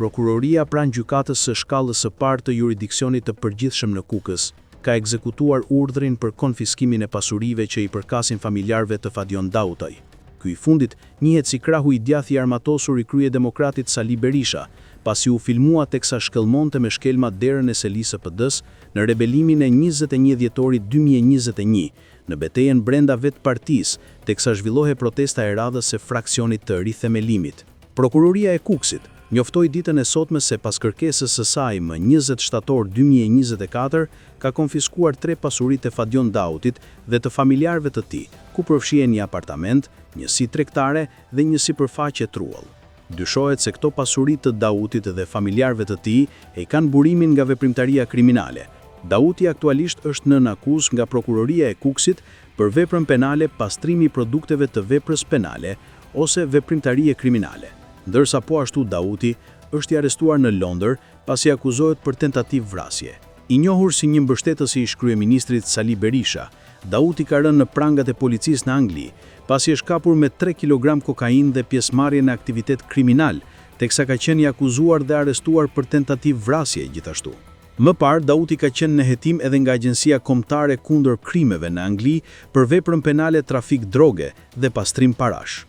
prokuroria pranë gjykatës së shkallës së parë të jurisdiksionit të përgjithshëm në Kukës ka ekzekutuar urdhrin për konfiskimin e pasurive që i përkasin familjarëve të Fadion Dautaj. Ky i fundit njihet si krahu i djathtë i armatosur i kryedemokratit Sali Berisha, pasi u filmua teksa shkëlmonte me shkelma derën e selisë së PD-s në rebelimin e 21 dhjetorit 2021, në betejën brenda vetë partisë, teksa zhvillohej protesta e radhës së fraksionit të rithemelimit. Prokuroria e Kukësit njoftoi ditën e sotme se pas kërkesës së saj më 20 shtator 2024 ka konfiskuar 3 pasuritë e Fadion Dautit dhe të familjarëve të tij, ku përfshihen një apartament, një sij tregtare dhe një sipërfaqe truall. Dyshohet se këto pasuri të Dautit dhe familjarëve të tij e kanë burimin nga veprimtaria kriminale. Dauti aktualisht është nën akuzë nga prokuroria e Kukësit për veprën penale pastrimi i produkteve të veprës penale ose veprimtarie kriminale. Ndërsa po ashtu Dauti është i arrestuar në Londër pasi akuzohet për tentativë vrasje. I njohur si një mbështetës i kryeministrit Sali Berisha, Dauti ka rënë në prangat e policisë në Angli, pasi është kapur me 3 kg kokainë dhe pjesëmarrje në aktivitet kriminal, teksa ka qenë i akuzuar dhe arrestuar për tentativë vrasje gjithashtu. Më parë, Dauti ka qenë në hetim edhe nga Agjencia Kombëtare kundër krimeve në Angli për veprën penale trafik droge dhe pastrim parash.